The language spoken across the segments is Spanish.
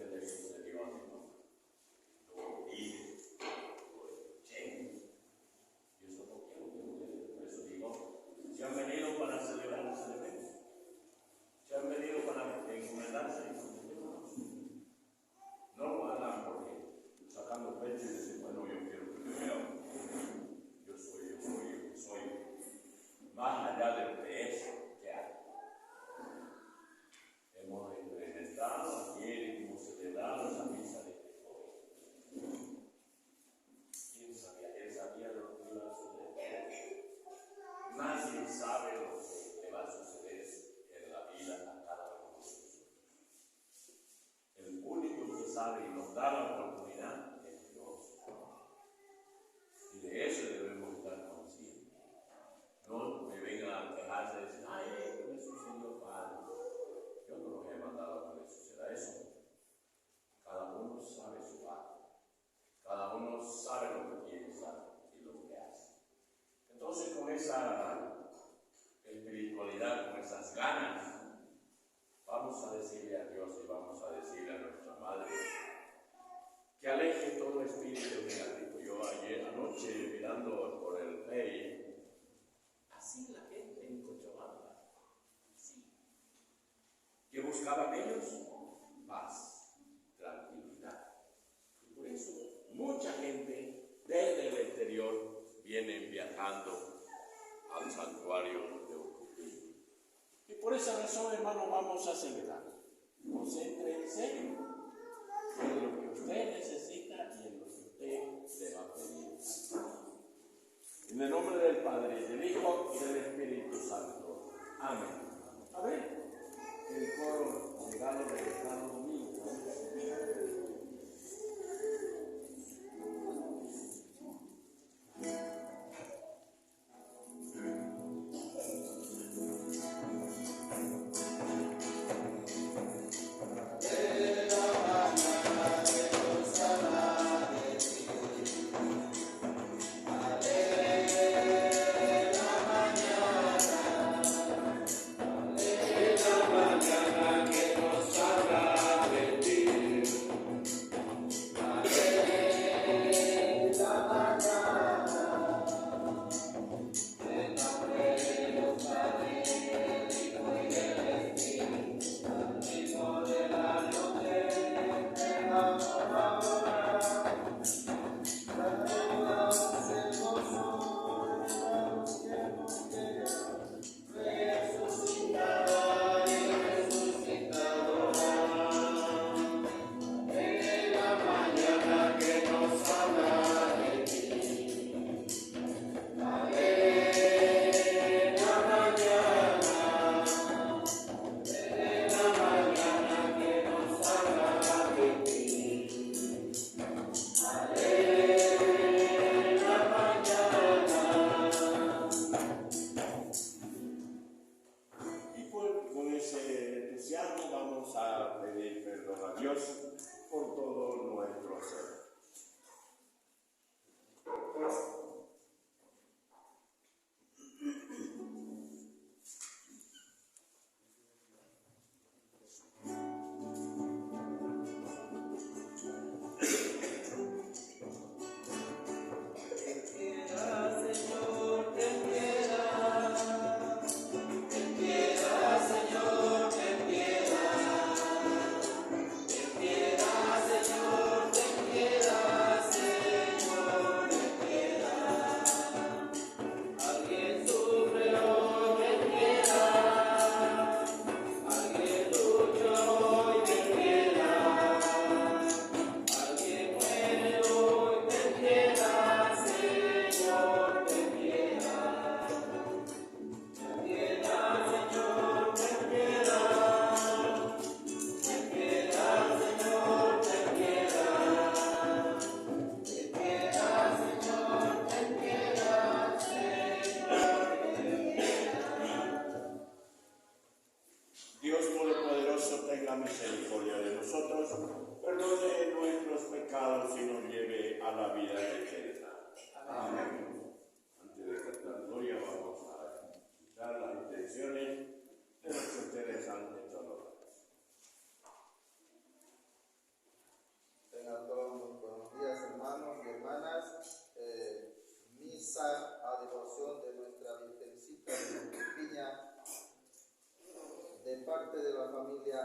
le sucedió a mi mamá. Lo hice, lo eché. Y eso no quiero que ustedes, por eso digo, si han venido para celebrar, celebren. Si han venido para encomendarse, no lo hagan porque sacando pecho y decir, bueno, yo quiero que me vean. Yo soy. Más allá de lo que es, ¿qué hay? Hemos experimentado ayer y hemos celebrado esa misa de hoy. ¿Quién sabía? Él sabía lo que iba a suceder. Nadie sabe lo que le va a suceder en la vida a cada uno de nosotros. El único que sabe y nos da la oportunidad es Dios. Y de eso debemos estar conscientes. No me vengan a quejarse y decir, ay, esto me sucedió mal. Yo no los he mandado a que les suceda eso. Cada uno sabe su parte. Cada uno sabe lo que piensa y lo que hace. Entonces, con esa espiritualidad, con esas ganas, vamos a decirle a Dios y vamos a decirle a nuestra Madre que aleje todo espíritu negativo. Yo ayer anoche, mirando por el Rey, así la gente en Cochabamba, sí. ¿Qué buscaban ellos? Paz, tranquilidad. Y por eso mucha gente desde el exterior viene viajando al santuario de Ucupí. Y por esa razón, hermano, vamos a celebrar. Concéntrense en lo que usted necesita y en lo que usted le va a pedir. En el nombre del Padre, del Hijo y del Espíritu Santo. Amén. A ver, el coro regalo de cada domingo.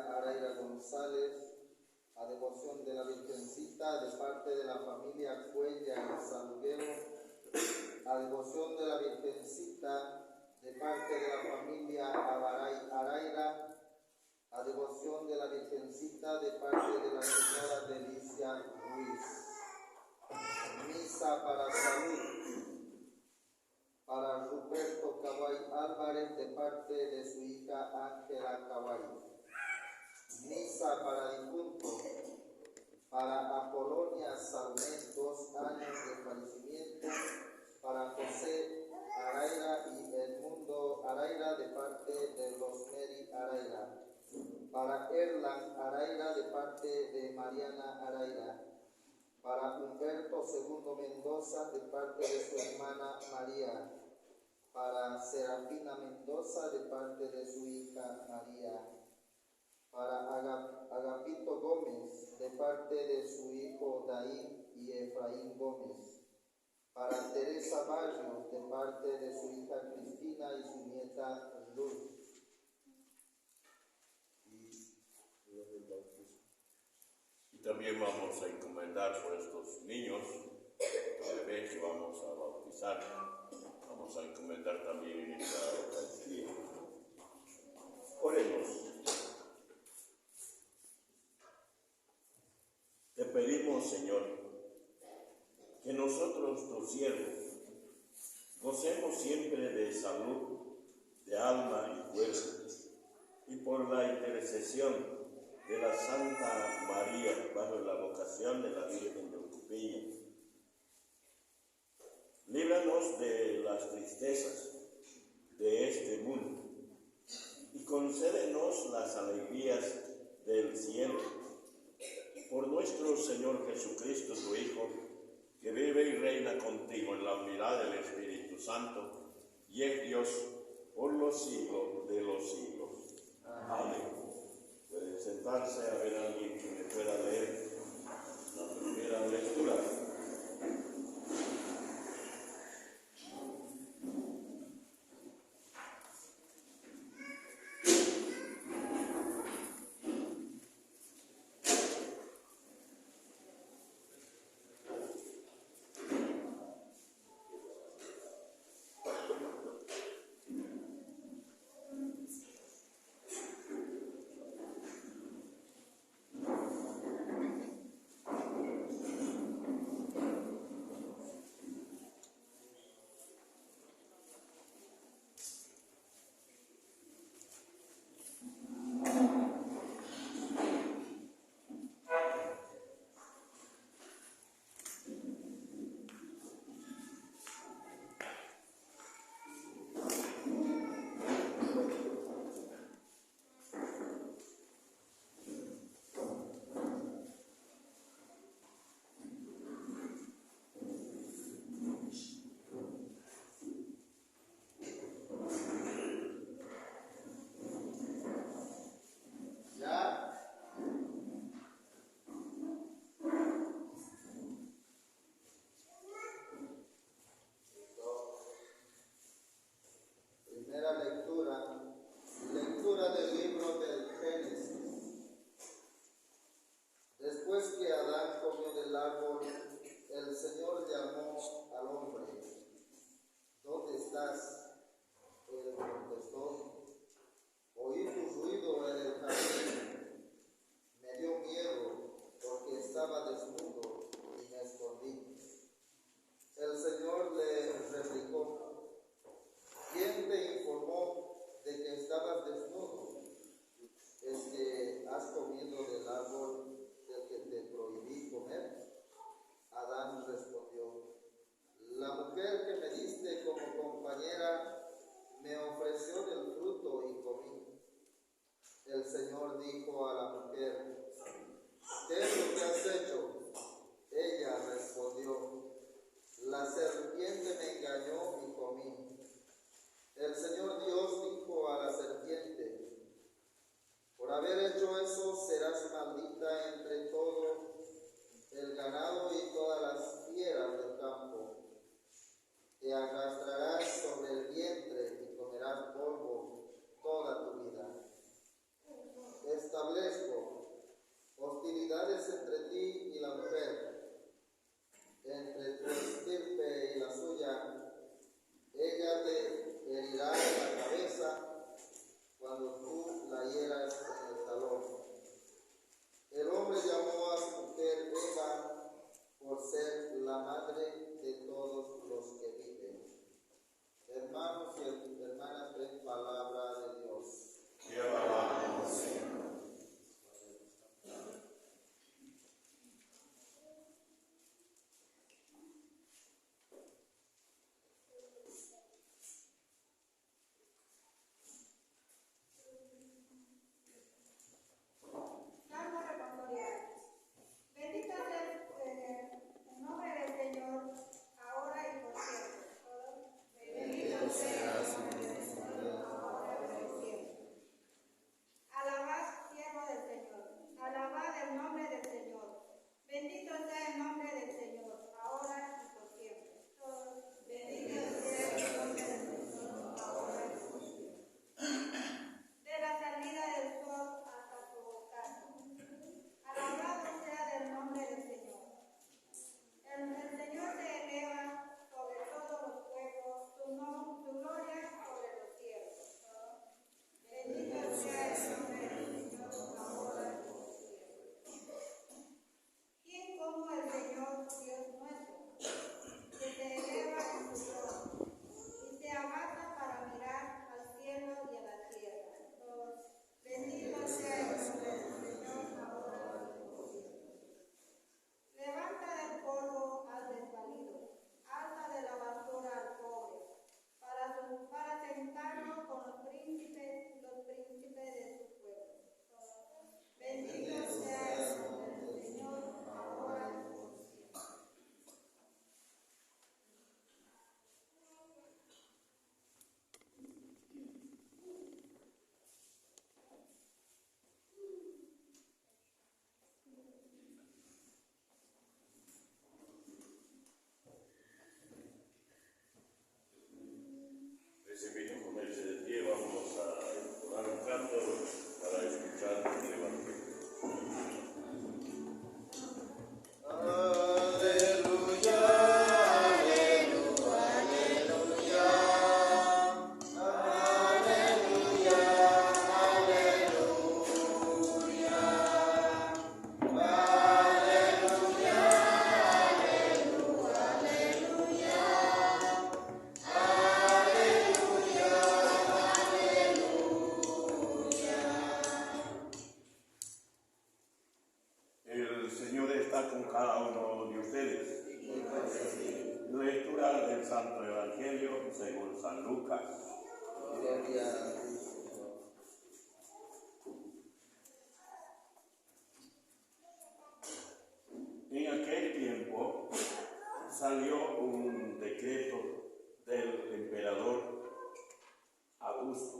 María Araira González, a devoción de la Virgencita de parte de la familia Cuella Salguero, a devoción de la Virgencita de parte de la familia Araira, a devoción de la Virgencita de parte de la señora Delicia Ruiz. Misa para salud para Ruperto Cabay Álvarez de parte de su hija Ángela Cabay. Misa para difuntos para Apolonia Salmet, 2 años de fallecimiento, para José Araira y Edmundo Araira de parte de Rosemary Araira, para Erlan Araira de parte de Mariana Araira, para Humberto II Mendoza de parte de su hermana María, para Serafina Mendoza de parte de su hija María, para Agapito Gómez de parte de su hijo Daín y Efraín Gómez, para Teresa Barrios de parte de su hija Cristina y su nieta Luz. Y también vamos a encomendar por estos niños, estos bebés que vamos a bautizar. Vamos a encomendar también en esta Eucaristía. Oremos. Te pedimos, Señor, que nosotros, tus siervos, gocemos siempre de salud, de alma y cuerpo, y por la intercesión de la Santa María, bajo la vocación de la Virgen de Ucupilla, líbranos de las tristezas de este mundo y concédenos las alegrías del cielo. Por nuestro Señor Jesucristo, tu Hijo, que vive y reina contigo en la unidad del Espíritu Santo, y es Dios por los siglos de los siglos. Amén. Pueden sentarse a ver a alguien que me pueda leer la primera lectura. Lectura del libro del Génesis. Después que Adán comió del árbol, el Señor llamó al hombre. ¿Dónde estás? Él contestó: oí tu ruido en el jardín. Me dio miedo porque estaba desnudo y me escondí. El Señor le replicó: ¿quién te informó de que estabas desnudo? ¿Es que has comido del árbol del que te prohibí comer? Adán respondió: la mujer que me diste como compañera me ofreció del fruto y comí. El Señor dijo a la mujer: ¿qué es lo que has hecho? Ella respondió: la serpiente me engañó y comí. El Señor Dios dijo a la serpiente: por haber hecho eso serás maldita entre todo el ganado y todas las fieras del campo. Te arrastrarás sobre el vientre y comerás polvo toda tu vida. Esta establezco hostilidades entre ti y la mujer, entre tu estirpe y la suya. Ella te herirá en la cabeza cuando tú la hieras en el talón. El hombre llamó a su mujer Eva por ser la madre de todos los que viven. Hermanos y hermanas, en palabra de Dios. Te alabamos, Señor. Salmo responsorial. Bendito sea el nombre del Señor, ahora y por siempre. Bendito sea el nombre del Señor, ahora y por siempre. Alabad, siervo del Señor, alabad el nombre del Señor. Bendito sea el nombre del Señor, ahora y por siempre. Bendito sea el nombre del Señor, ahora y por siempre. De la salida del sol hasta su ocaso. Alabado sea el nombre del Señor. El Señor se eleva sobre todos los pueblos, su gloria sobre los cielos. Bendito sea el nombre del Señor, ahora y por siempre. ¿Quién como el Señor, Dios nuestro, que se eleva en su trono y se agacha para mirar al cielo y a la tierra? Bendito sea el nombre del Señor, ahora y por siempre. Levanta del polvo al desvalido, alza de la basura al pobre, para sentarlo con los príncipes de su pueblo. Bendito sea el nombre del Señor, ahora y por siempre. Les invito a ponerse de pie, vamos a entonar un canto para escuchar el Evangelio. Aleluya, aleluya, aleluya, aleluya, El Señor está con cada uno de ustedes. Lectura del Santo Evangelio según San Lucas. gloria a ti, Señor. En aquel tiempo salió un decreto del emperador Augusto,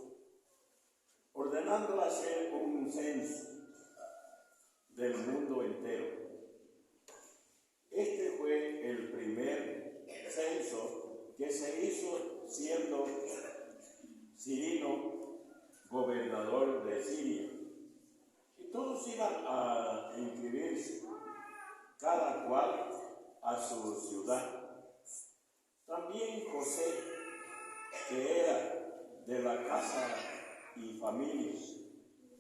ordenando hacer un censo del mundo entero. Este fue el primer censo que se hizo siendo Cirino gobernador de Siria. Y todos iban a inscribirse, cada cual a su ciudad. También José, que era de la casa y familia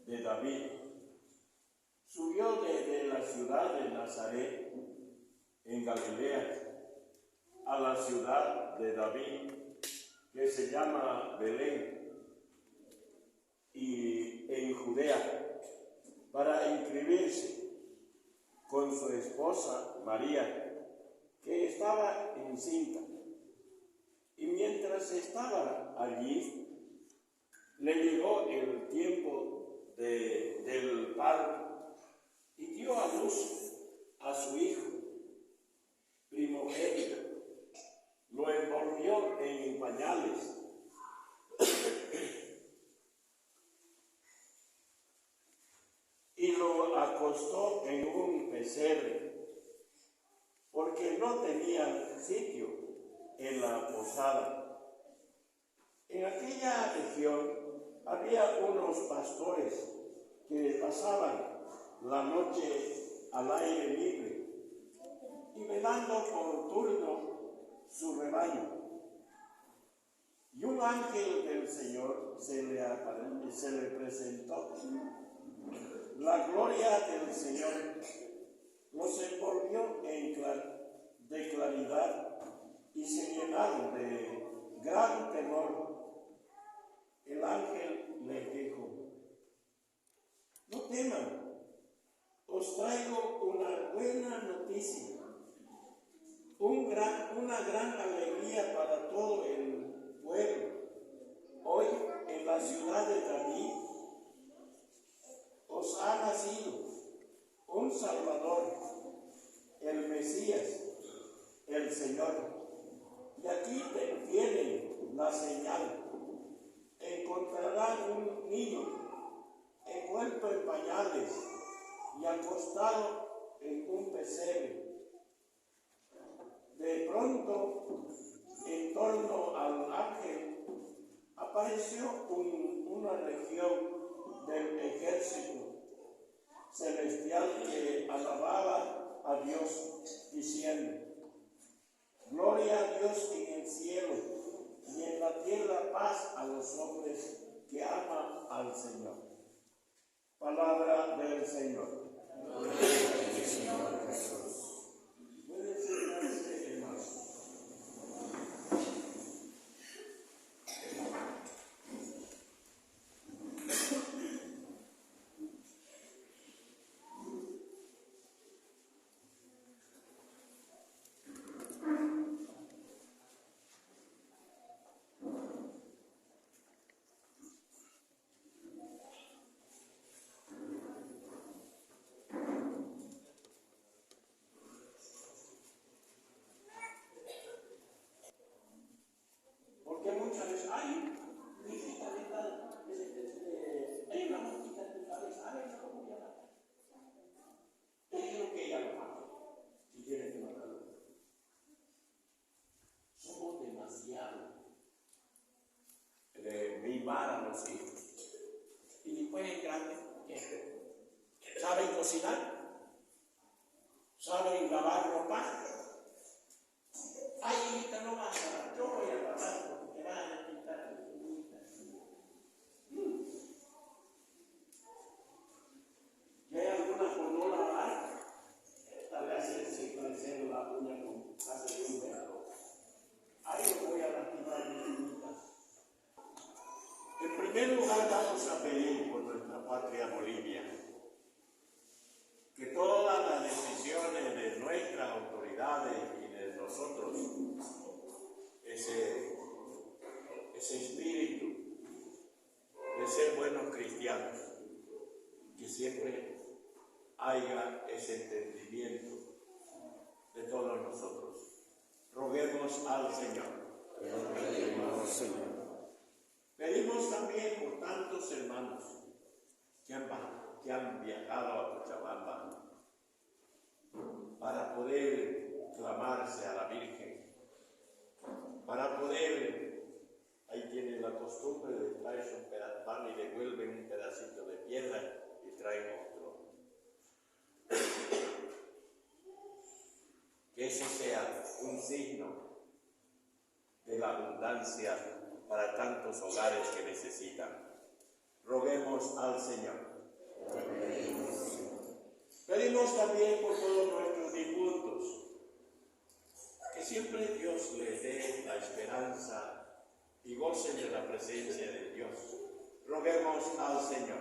de David, subió desde la ciudad de Nazaret, en Galilea, a la ciudad de David, que se llama Belén, y en Judea, para inscribirse con su esposa María, que estaba encinta. Y mientras estaba allí, le llegó el tiempo del parto y dio a luz a su hijo primogénito. Lo envolvió en pañales y lo acostó en un pesebre, porque no tenía sitio en la posada. En aquella región había unos pastores que pasaban la noche al aire libre y velando por turno su rebaño. Y un ángel del Señor se le presentó. La gloria del Señor los envolvió de claridad y se llenaron de gran temor. El ángel les dijo: no teman, os traigo una buena noticia, una gran alegría para todo el pueblo. Hoy en la ciudad de David os ha nacido un Salvador, el Mesías, el Señor. Y aquí tienen la señal. Encontrarán un niño envuelto en pañales y acostado en un pesebre. De pronto, en torno al ángel, apareció una legión del ejército celestial que alababa a Dios, diciendo: gloria a Dios en el cielo y en la tierra paz a los hombres que aman al Señor. Palabra del Señor. Gloria a ti, Señor Jesús. Pueden sentarse, hermanos. Porque muchas veces hay una mosquita de tal, ¿sabes cómo voy a matar? Es lo que ella lo mata, si tiene que matarlo. Somos demasiado mimar a los hijos. Y después en grande, ¿saben cocinar? ¿Saben lavar ropa? Ay, hijita, no vas a, yo voy a lavar porque te van a quitar tu uñita. Y hay algunas por no lavar, tal vez se crecer la uña con hace de un perro. Ahí lo voy a lastimar mis uñitas. En primer lugar, vamos a pedir por nuestra patria Bolivia que todas las decisiones de nuestras autoridades y de nosotros, ese espíritu de ser buenos cristianos, que siempre haya ese entendimiento de todos nosotros. Roguemos al Señor. Pedimos también por tantos hermanos que han viajado a Cochabamba para poder clamarse a la Virgen, para poder, ahí tienen la costumbre de traerse un pedazo de pan y devuelven un pedacito de piedra y traen otro. Que ese sea un signo de la abundancia para tantos hogares que necesitan. Roguemos al Señor. Pedimos también por todos nuestros difuntos, que siempre Dios les dé la esperanza y gocen de la presencia de Dios. Roguemos al Señor.